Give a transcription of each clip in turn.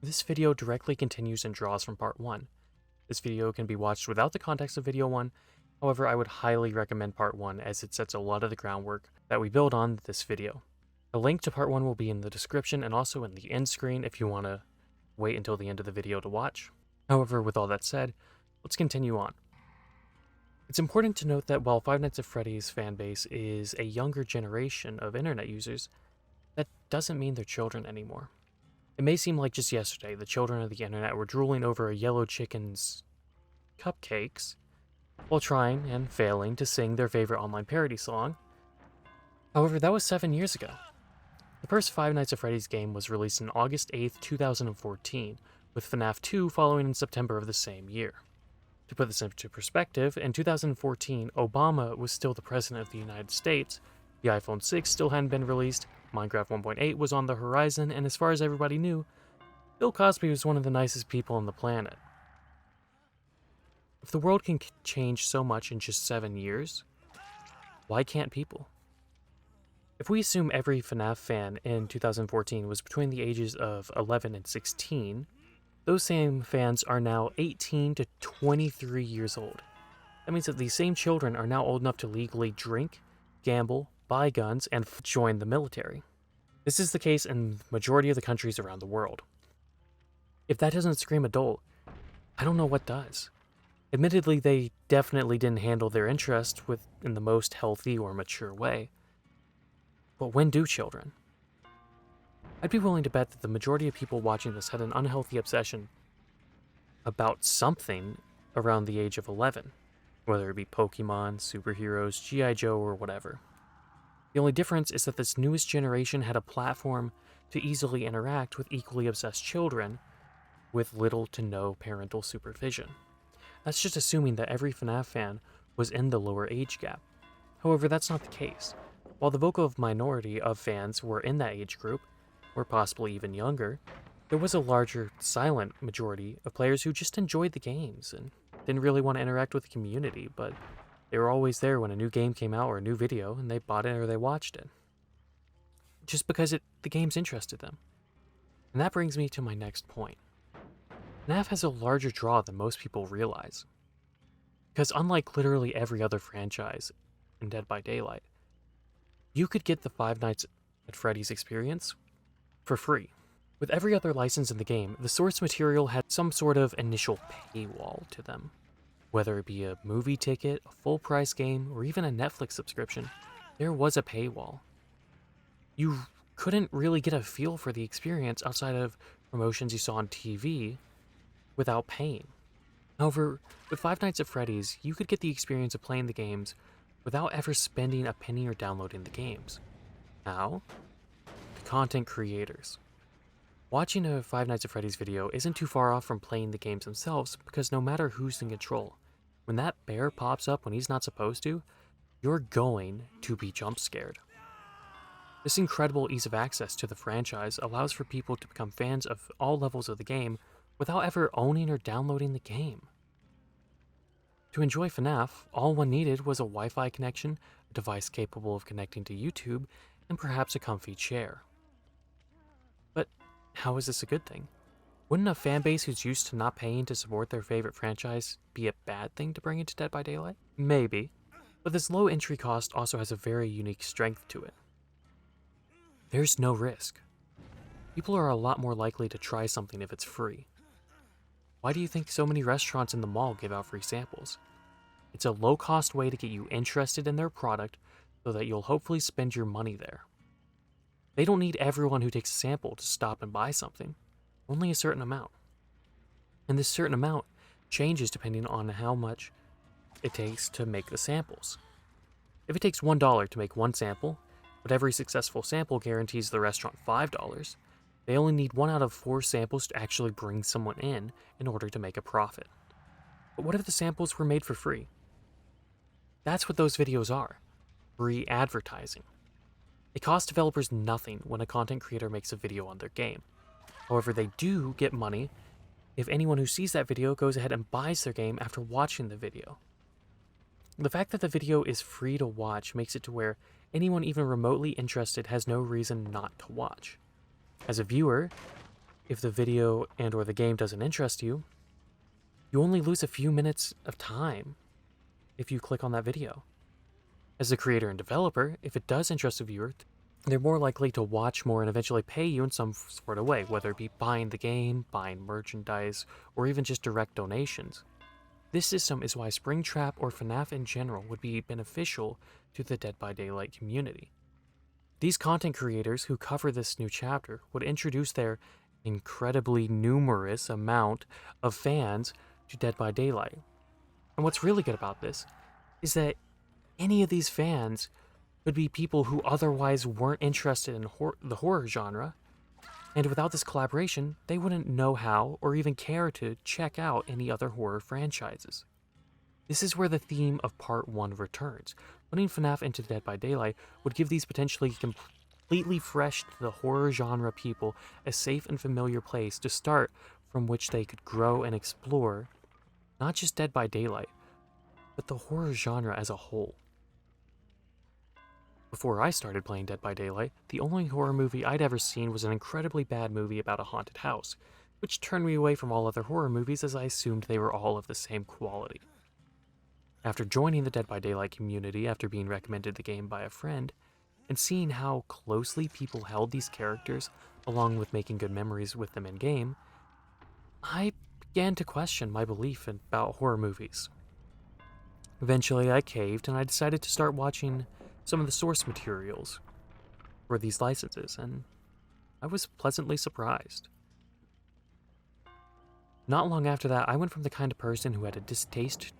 This video directly continues and draws from part 1. This video can be watched without the context of video 1, however I would highly recommend part 1 as it sets a lot of the groundwork that we build on this video. A link to part 1 will be in the description and also in the end screen if you want to wait until the end of the video to watch. However, with all that said, let's continue on. It's important to note that while Five Nights at Freddy's fanbase is a younger generation of internet users, that doesn't mean they're children anymore. It may seem like just yesterday the children of the internet were drooling over a yellow chicken's cupcakes while trying and failing to sing their favorite online parody song. However, that was 7 years ago. The first Five Nights at Freddy's game was released on August 8th, 2014, with FNAF 2 following in September of the same year. To put this into perspective, in 2014, Obama was still the president of the United States, the iPhone 6 still hadn't been released, Minecraft 1.8 was on the horizon, and as far as everybody knew, Bill Cosby was one of the nicest people on the planet. If the world can change so much in just 7 years, why can't people? If we assume every FNAF fan in 2014 was between the ages of 11 and 16, those same fans are now 18 to 23 years old. That means that these same children are now old enough to legally drink, gamble, buy guns, and join the military. This is the case in the majority of the countries around the world. If that doesn't scream adult, I don't know what does. Admittedly, they definitely didn't handle their interest in the most healthy or mature way. But when do children? I'd be willing to bet that the majority of people watching this had an unhealthy obsession about something around the age of 11, whether it be Pokemon, superheroes, G.I. Joe, or whatever. The only difference is that this newest generation had a platform to easily interact with equally obsessed children with little to no parental supervision. That's just assuming that every FNAF fan was in the lower age gap. However, that's not the case. While the vocal minority of fans were in that age group, or possibly even younger, there was a larger, silent majority of players who just enjoyed the games and didn't really want to interact with the community, but they were always there when a new game came out or a new video, and they bought it or they watched it. Just because the games interested them. And that brings me to my next point. FNAF has a larger draw than most people realize. Because unlike literally every other franchise in Dead by Daylight, you could get the Five Nights at Freddy's experience for free. With every other license in the game, the source material had some sort of initial paywall to them. Whether it be a movie ticket, a full-price game, or even a Netflix subscription, there was a paywall. You couldn't really get a feel for the experience outside of promotions you saw on TV without paying. However, with Five Nights at Freddy's, you could get the experience of playing the games without ever spending a penny or downloading the games. How? The content creators. Watching a Five Nights at Freddy's video isn't too far off from playing the games themselves, because no matter who's in control, when that bear pops up when he's not supposed to, you're going to be jump scared. This incredible ease of access to the franchise allows for people to become fans of all levels of the game without ever owning or downloading the game. To enjoy FNAF, all one needed was a Wi-Fi connection, a device capable of connecting to YouTube, and perhaps a comfy chair. But how is this a good thing? Wouldn't a fanbase who's used to not paying to support their favorite franchise be a bad thing to bring into Dead by Daylight? Maybe, but this low entry cost also has a very unique strength to it. There's no risk. People are a lot more likely to try something if it's free. Why do you think so many restaurants in the mall give out free samples? It's a low-cost way to get you interested in their product so that you'll hopefully spend your money there. They don't need everyone who takes a sample to stop and buy something, only a certain amount. And this certain amount changes depending on how much it takes to make the samples. If it takes $1 to make one sample, but every successful sample guarantees the restaurant $5, they only need 1 out of 4 samples to actually bring someone in order to make a profit. But what if the samples were made for free? That's what those videos are. Free advertising. It costs developers nothing when a content creator makes a video on their game. However, they do get money if anyone who sees that video goes ahead and buys their game after watching the video. The fact that the video is free to watch makes it to where anyone even remotely interested has no reason not to watch. As a viewer, if the video and or the game doesn't interest you, you only lose a few minutes of time if you click on that video. As a creator and developer, if it does interest a viewer, they're more likely to watch more and eventually pay you in some sort of way, whether it be buying the game, buying merchandise, or even just direct donations. This system is why Springtrap or FNAF in general would be beneficial to the Dead by Daylight community. These content creators who cover this new chapter would introduce their incredibly numerous amount of fans to Dead by Daylight. And what's really good about this is that any of these fans could be people who otherwise weren't interested in the horror genre, and without this collaboration, they wouldn't know how or even care to check out any other horror franchises. This is where the theme of Part 1 returns. Putting FNAF into Dead by Daylight would give these potentially completely fresh to the horror genre people a safe and familiar place to start from which they could grow and explore not just Dead by Daylight, but the horror genre as a whole. Before I started playing Dead by Daylight, the only horror movie I'd ever seen was an incredibly bad movie about a haunted house, which turned me away from all other horror movies as I assumed they were all of the same quality. After joining the Dead by Daylight community after being recommended the game by a friend, and seeing how closely people held these characters along with making good memories with them in-game, I began to question my belief about horror movies. Eventually I caved and I decided to start watching some of the source materials for these licenses, and I was pleasantly surprised. Not long after that, I went from the kind of person who had a distaste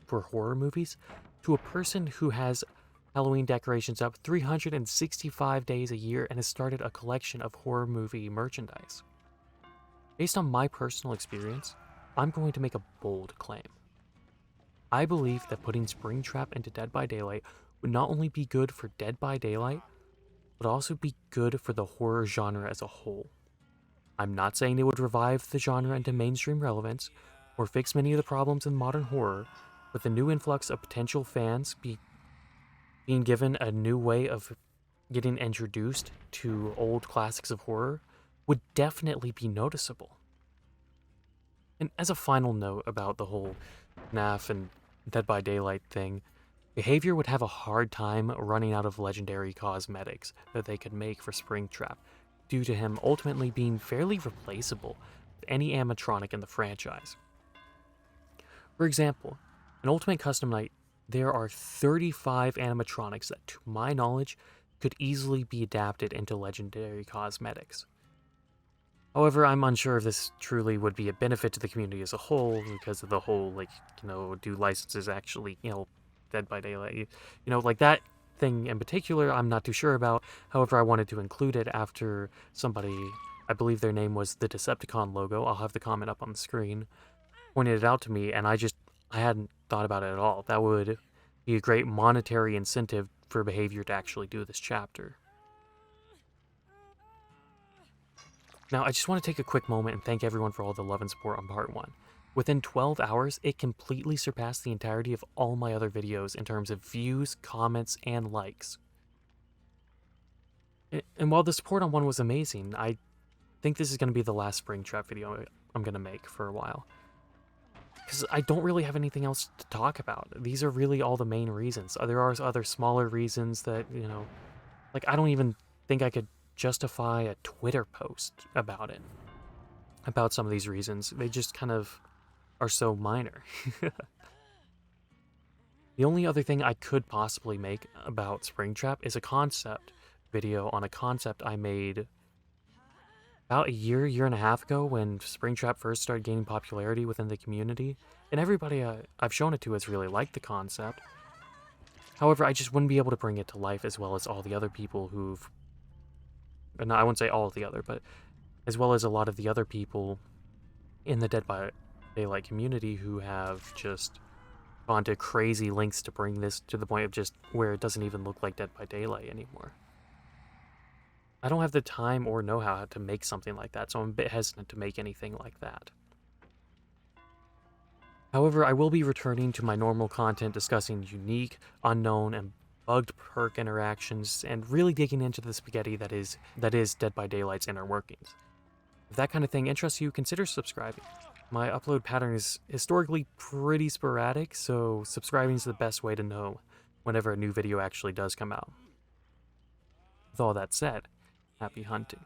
for horror movies to a person who has Halloween decorations up 365 days a year and has started a collection of horror movie merchandise. Based on my personal experience, I'm going to make a bold claim. I believe that putting Springtrap into Dead by Daylight would not only be good for Dead by Daylight, but also be good for the horror genre as a whole. I'm not saying it would revive the genre into mainstream relevance, or fix many of the problems in modern horror, but the new influx of potential fans being given a new way of getting introduced to old classics of horror would definitely be noticeable. And as a final note about the whole FNAF and Dead by Daylight thing, Behavior would have a hard time running out of legendary cosmetics that they could make for Springtrap, due to him ultimately being fairly replaceable with any animatronic in the franchise. For example, in Ultimate Custom Night, there are 35 animatronics that, to my knowledge, could easily be adapted into legendary cosmetics. However, I'm unsure if this truly would be a benefit to the community as a whole, because of the whole, do licenses actually, Dead by Daylight, that thing in particular, I'm not too sure about. However, I wanted to include it after somebody, I believe their name was the Decepticon logo, I'll have the comment up on the screen, pointed it out to me, and I hadn't thought about it at all. That would be a great monetary incentive for Behavior to actually do this chapter. Now, I just want to take a quick moment and thank everyone for all the love and support on Part 1. Within 12 hours, it completely surpassed the entirety of all my other videos in terms of views, comments, and likes. And while the support on 1 was amazing, I think this is going to be the last Springtrap video I'm going to make for a while. Because I don't really have anything else to talk about. These are really all the main reasons. There are other smaller reasons that, I don't even think I could justify a Twitter post about it. About some of these reasons. They just kind of are so minor. The only other thing I could possibly make about Springtrap is a concept video on a concept I made about a year and a half ago when Springtrap first started gaining popularity within the community, and everybody I've shown it to has really liked the concept. However, I just wouldn't be able to bring it to life as well as all the other people who've... No, I wouldn't say all of the other, but as well as a lot of the other people in the Dead by Daylight community who have just gone to crazy lengths to bring this to the point of just where it doesn't even look like Dead by Daylight anymore. I don't have the time or know-how to make something like that, so I'm a bit hesitant to make anything like that. However, I will be returning to my normal content discussing unique, unknown, and bugged perk interactions, and really digging into the spaghetti that is Dead by Daylight's inner workings. If that kind of thing interests you, consider subscribing. My upload pattern is historically pretty sporadic, so subscribing is the best way to know whenever a new video actually does come out. With all that said, happy hunting.